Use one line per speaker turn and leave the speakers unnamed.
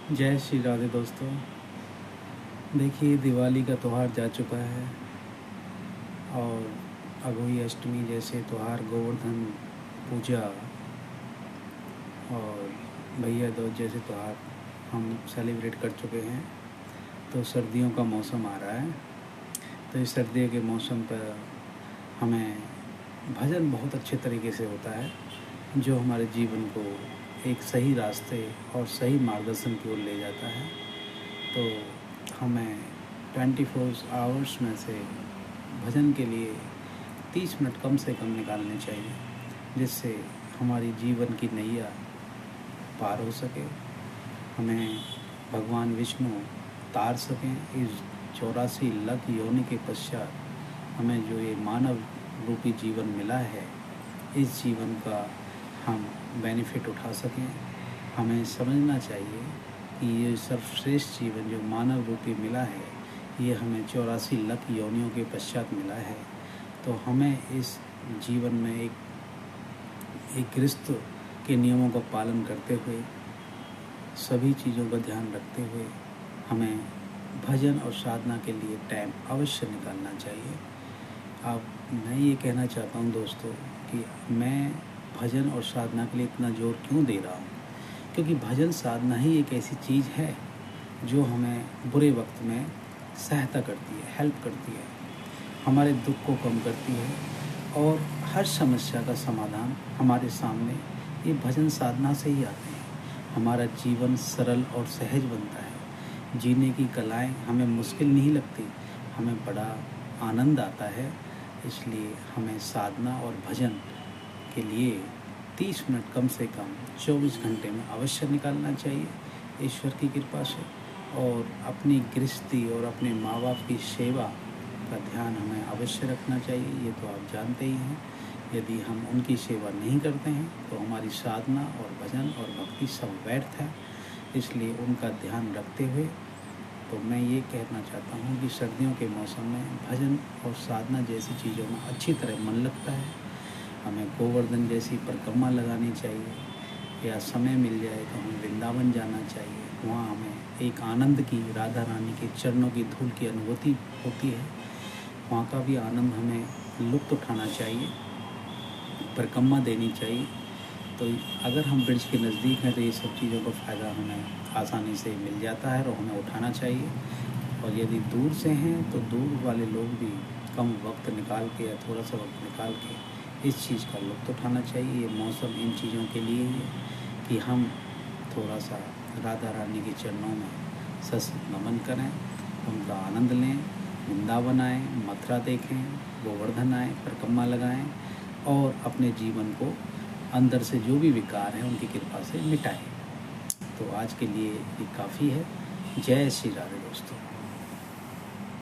जय श्री राधे दोस्तों। देखिए, दिवाली का त्यौहार जा चुका है और अघोई अष्टमी जैसे त्यौहार, गोवर्धन पूजा और भैया दूज जैसे त्यौहार हम सेलिब्रेट कर चुके हैं। तो सर्दियों का मौसम आ रहा है, तो इस सर्दियों के मौसम पर हमें भजन बहुत अच्छे तरीके से होता है, जो हमारे जीवन को एक सही रास्ते और सही मार्गदर्शन की ओर ले जाता है। तो हमें 24 आवर्स में से भजन के लिए 30 मिनट कम से कम निकालने चाहिए, जिससे हमारी जीवन की नैया पार हो सके, हमें भगवान विष्णु तार सकें। इस 84 लाख योनि के पश्चात हमें जो ये मानव रूपी जीवन मिला है, इस जीवन का हम बेनिफिट उठा सकें। हमें समझना चाहिए कि ये सर्वश्रेष्ठ जीवन जो मानव रूपी मिला है, ये हमें 84 लाख योनियों के पश्चात मिला है। तो हमें इस जीवन में एक गृहस्थ के नियमों का पालन करते हुए, सभी चीज़ों का ध्यान रखते हुए, हमें भजन और साधना के लिए टाइम अवश्य निकालना चाहिए। अब मैं ये कहना चाहता हूँ दोस्तों कि मैं भजन और साधना के लिए इतना जोर क्यों दे रहा हूँ, क्योंकि भजन साधना ही एक ऐसी चीज़ है जो हमें बुरे वक्त में सहायता करती है, हेल्प करती है, हमारे दुख को कम करती है और हर समस्या का समाधान हमारे सामने ये भजन साधना से ही आते हैं। हमारा जीवन सरल और सहज बनता है, जीने की कलाएं हमें मुश्किल नहीं लगती, हमें बड़ा आनंद आता है। इसलिए हमें साधना और भजन के लिए 30 मिनट कम से कम 24 घंटे में अवश्य निकालना चाहिए ईश्वर की कृपा से। और अपनी गृहस्थी और अपने माँ बाप की सेवा का ध्यान हमें अवश्य रखना चाहिए, ये तो आप जानते ही हैं। यदि हम उनकी सेवा नहीं करते हैं तो हमारी साधना और भजन और भक्ति सब व्यर्थ है। इसलिए उनका ध्यान रखते हुए तो मैं ये कहना चाहता हूँ कि सर्दियों के मौसम में भजन और साधना जैसी चीज़ों में अच्छी तरह मन लगता है। हमें गोवर्धन जैसी परिक्रमा लगानी चाहिए, या समय मिल जाए तो हमें वृंदावन जाना चाहिए। वहाँ हमें एक आनंद की, राधा रानी के चरणों की धूल की अनुभूति होती है, वहाँ का भी आनंद हमें लुत्फ़ उठाना चाहिए, परिक्रमा देनी चाहिए। तो अगर हम ब्रिज के नज़दीक हैं तो ये सब चीज़ों का फ़ायदा हमें आसानी से मिल जाता है और हमें उठाना चाहिए। और यदि दूर से हैं तो दूर वाले लोग भी कम वक्त निकाल के या थोड़ा सा वक्त निकाल के इस चीज़ का लुत्फ़ उठाना चाहिए। ये मौसम इन चीज़ों के लिए ही है कि हम थोड़ा सा राधा रानी के चरणों में सशक्त नमन करें, उनका आनंद लें, वृंदावन आएँ, मथुरा देखें, गोवर्धन आएँ, परिक्रमा लगाएँ और अपने जीवन को अंदर से जो भी विकार हैं उनकी कृपा से मिटाएं। तो आज के लिए ये काफ़ी है। जय श्री राधे दोस्तों।